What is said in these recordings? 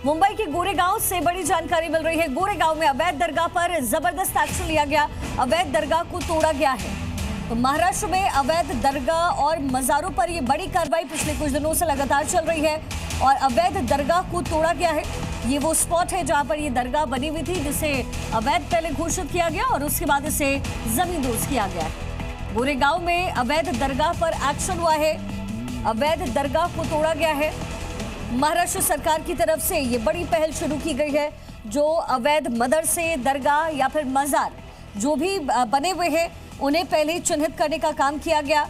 मुंबई के गोरेगांव से बड़ी जानकारी मिल रही है। गोरेगांव में अवैध दरगाह पर जबरदस्त एक्शन लिया गया। अवैध दरगाह को तोड़ा गया है। तो महाराष्ट्र में अवैध दरगाह और मज़ारों पर यह बड़ी कार्रवाई पिछले कुछ दिनों से लगातार चल रही है और अवैध दरगाह को तोड़ा गया है। ये वो स्पॉट है जहां पर ये दरगाह बनी हुई थी, जिसे अवैध पहले घोषित किया गया और उसके बाद इसे जमींदोज किया गया है। गोरेगांव में अवैध दरगाह पर एक्शन हुआ है। अवैध दरगाह को तोड़ा गया है। महाराष्ट्र सरकार की तरफ से ये बड़ी पहल शुरू की गई है। जो अवैध मदरसे, दरगाह या फिर मज़ार जो भी बने हुए हैं उन्हें पहले चिन्हित करने का काम किया गया,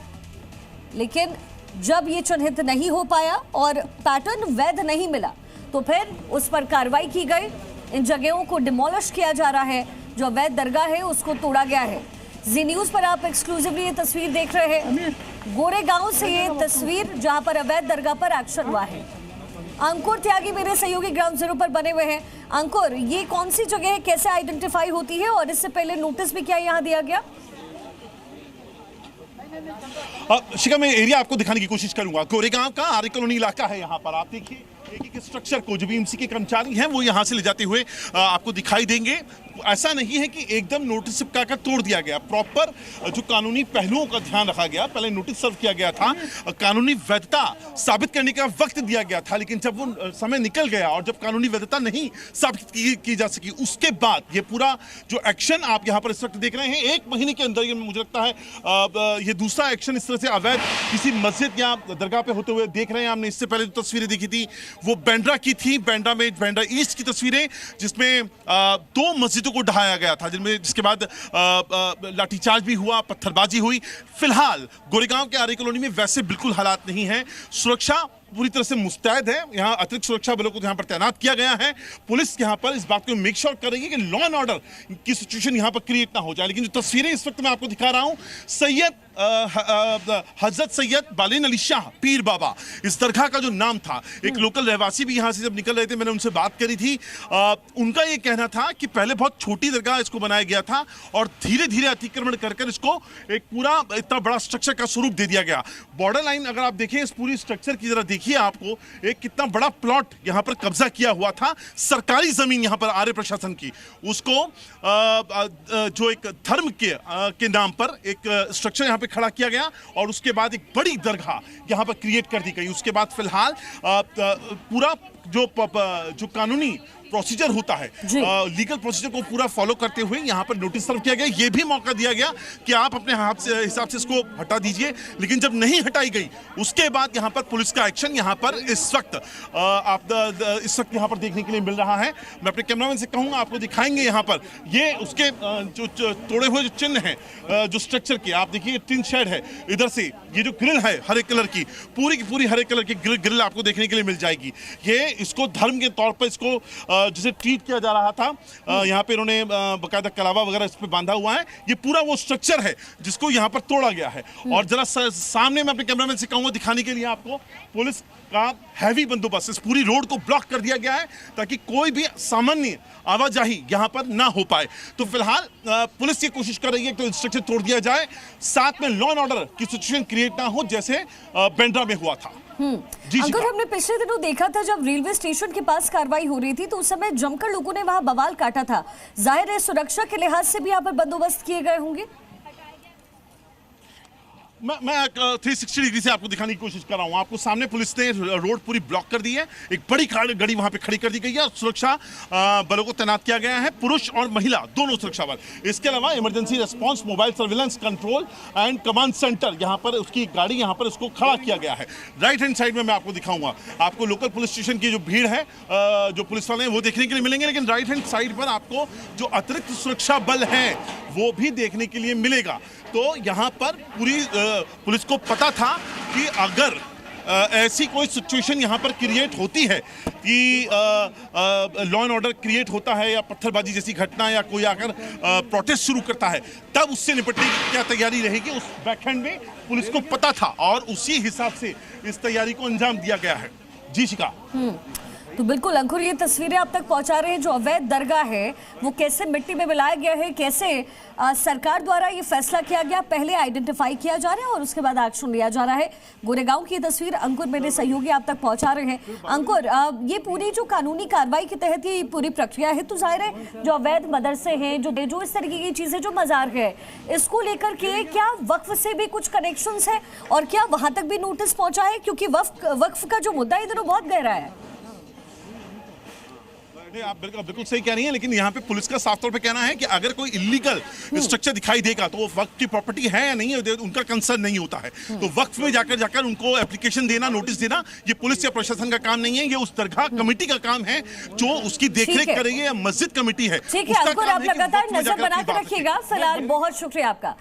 लेकिन जब ये चिन्हित नहीं हो पाया और पैटर्न वैध नहीं मिला तो फिर उस पर कार्रवाई की गई। इन जगहों को डिमोलिश किया जा रहा है। जो अवैध दरगाह है उसको तोड़ा गया है। जी न्यूज़ पर आप एक्सक्लूसिवली ये तस्वीर देख रहे हैं। गोरेगांव से ये तस्वीर जहां पर अवैध दरगाह पर एक्शन हुआ है। अंकुर त्यागी मेरे सहयोगी ग्राउंड जीरो पर बने हुए हैं। अंकुर, ये कौन सी जगह है, कैसे आइडेंटिफाई होती है और इससे पहले नोटिस भी क्या यहाँ दिया गया? शिखा, मैं एरिया आपको दिखाने की कोशिश करूंगा। गोरेगांव का आर्य कॉलोनी इलाका है। यहाँ पर आप देखिए एक स्ट्रक्चर को जो बीएमसी के कर्मचारी हैं वो यहाँ से ले जाते हुए आपको दिखाई देंगे। ऐसा नहीं है कि एकदम नोटिस चिपकाकर तोड़ दिया गया। प्रॉपर जो कानूनी पहलुओं का ध्यान रखा गया। पहले नोटिस सर्व किया गया था, कानूनी वैधता साबित करने का वक्त दिया गया था, लेकिन जब वो समय निकल गया और जब कानूनी वैधता नहीं साबित की जा सकी, उसके बाद ये पूरा जो एक्शन आप यहाँ पर इस वक्त देख रहे हैं, 1 महीने के अंदर ये मुझे लगता है ये दूसरा एक्शन इस तरह से अवैध किसी मस्जिद या दरगाह पे होते हुए देख रहे हैं। हमने इससे पहले जो तस्वीरें देखी थी वो बांद्रा की थी, बांद्रा ईस्ट की तस्वीरें, जिसमें 2 मस्जिदों को ढहाया गया था, जिसके बाद लाठीचार्ज भी हुआ, पत्थरबाजी हुई। फिलहाल गोरेगांव के आर्य कॉलोनी में वैसे बिल्कुल हालात नहीं है। सुरक्षा पूरी तरह से मुस्तैद है। यहाँ अतिरिक्त सुरक्षा बलों को यहाँ पर तैनात किया गया है। पुलिस यहाँ पर इस बात को मेक श्योर कर रही है कि लॉ एंड ऑर्डर की सिचुएशन यहाँ पर क्रिएट ना हो जाए। लेकिन जो तस्वीरें इस वक्त मैं आपको दिखा रहा हूँ, सैयद हजरत सैयद बालेन अली शाह पीर बाबा इस दरगाह का जो नाम था, एक लोकल रहवासी भी यहाँ से जब निकल रहे थे, मैंने उनसे बात करी थी। उनका ये कहना था कि पहले बहुत छोटी दरगाह इसको बनाया गया था और धीरे धीरे अतिक्रमण कर इसको एक पूरा इतना बड़ा स्ट्रक्चर का स्वरूप दे दिया गया। बॉर्डर लाइन अगर आप देखें इस पूरी स्ट्रक्चर की जरा देखिए, आपको एक कितना बड़ा प्लॉट यहाँ पर कब्जा किया हुआ था। सरकारी जमीन यहाँ पर आर्य प्रशासन की, उसको जो एक धर्म के नाम पर एक स्ट्रक्चर यहाँ पे खड़ा किया गया और उसके बाद एक बड़ी दरगाह यहाँ पर क्रिएट कर दी गई। उसके बाद फिलहाल पूरा जो कानूनी प्रोसीजर होता है, लीगल प्रोसीजर को पूरा फॉलो करते हुए यहाँ पर नोटिस सर्व किया गया। ये भी मौका दिया गया कि आप अपने हाथ से हिसाब से इसको हटा दीजिए, लेकिन जब नहीं हटाई गई उसके बाद यहाँ पर पुलिस का एक्शन यहाँ पर इस वक्त यहाँ पर देखने के लिए मिल रहा है। मैं अपने कैमरामैन से कहूँगा आपको दिखाएंगे यहाँ पर ये उसके जो तोड़े हुए जो चिन्ह हैं जो स्ट्रक्चर के, आप देखिए टिन शेड है, इधर से ये जो ग्रिल है हरे कलर की, पूरी की पूरी हरे कलर की ग्रिल आपको देखने के लिए मिल जाएगी। ये इसको धर्म के तौर पर इसको जिसे ट्रीट किया जा रहा था, यहाँ पे इन्होंने बकायदा कलावा वगैरह इस पे बांधा हुआ है। ये पूरा वो स्ट्रक्चर है जिसको यहाँ पर तोड़ा गया है। और जरा सामने मैं अपने कैमरामैन से कहूँगा दिखाने के लिए आपको, पुलिस का हैवी बंदोबस्त, इस पूरी रोड को ब्लॉक कर दिया गया है ताकि कोई भी सामान्य आवाजाही यहाँ पर ना हो पाए। तो फिलहाल पुलिस ये कोशिश कर रही है कि स्ट्रक्चर तोड़ दिया जाए, साथ में लॉ एंड ऑर्डर की सिचुएशन क्रिएट ना हो जैसे बांद्रा में हुआ था। अगर हमने पिछले दिनों देखा था जब रेलवे स्टेशन के पास कार्रवाई हो रही थी तो उस समय जमकर लोगों ने वहां बवाल काटा था। जाहिर है सुरक्षा के लिहाज से भी यहाँ पर बंदोबस्त किए गए होंगे। मैं 360 डिग्री से आपको दिखाने की कोशिश कर रहा हूँ। आपको सामने पुलिस ने रोड पूरी ब्लॉक कर दी है, एक बड़ी गाड़ी वहां पे खड़ी कर दी गई है और सुरक्षा बलों को तैनात किया गया है, पुरुष और महिला दोनों सुरक्षा बल। इसके अलावा emergency response mobile surveillance control and command centre यहाँ पर उसकी गाड़ी यहाँ पर उसको खड़ा किया गया है। राइट हैंड साइड में मैं आपको दिखाऊंगा, आपको लोकल पुलिस स्टेशन की जो भीड़ है, जो पुलिस वाले हैं वो देखने के लिए मिलेंगे, लेकिन राइट हैंड साइड पर आपको जो अतिरिक्त सुरक्षा बल है वो भी देखने के लिए मिलेगा। तो यहाँ पर पूरी पुलिस को पता था कि अगर ऐसी कोई सिचुएशन यहाँ पर क्रिएट होती है कि लॉ एंड ऑर्डर क्रिएट होता है या पत्थरबाजी जैसी घटना या कोई आकर प्रोटेस्ट शुरू करता है, तब उससे निपटने की क्या तैयारी रहेगी, उस बैकहैंड में पुलिस को पता था और उसी हिसाब से इस तैयारी को अंजाम दिया गया है। जी शिखा। तो बिल्कुल अंकुर, ये तस्वीरें आप तक पहुंचा रहे हैं। जो अवैध दरगाह है वो कैसे मिट्टी में मिलाया गया है, कैसे सरकार द्वारा ये फैसला किया गया, पहले आइडेंटिफाई किया जा रहा है और उसके बाद एक्शन लिया जा रहा है। गोरेगांव की तस्वीर अंकुर मेरे सहयोगी आप तक पहुंचा रहे हैं। अंकुर, ये पूरी जो कानूनी कार्रवाई के तहत ये पूरी प्रक्रिया है, तो जाहिर है जो अवैध मदरसे हैं, जो इस तरीके की चीजें, जो मजार है, इसको लेकर के क्या वक्फ से भी कुछ कनेक्शंस है और क्या वहां तक भी नोटिस पहुंचा है? क्योंकि वक्फ का जो मुद्दा इधर बहुत गहरा है। नहीं, आप बिल्कुल सही कह रही हैं, लेकिन यहाँ पे पुलिस का साफ तौर पे कहना है कि अगर कोई इलीगल स्ट्रक्चर दिखाई देगा तो वो वक्फ की प्रॉपर्टी है या नहीं है, उनका कंसर्न नहीं होता है। तो वक्फ में जाकर उनको एप्लीकेशन देना, नोटिस देना, ये पुलिस या प्रशासन का काम नहीं है, ये उस दरगाह कमेटी का काम है जो उसकी देखरेख करेगी, या मस्जिद कमेटी है। ठीक है अंकुर, आप लगातार नजर बना के रखिएगा। फिलहाल बहुत शुक्रिया आपका।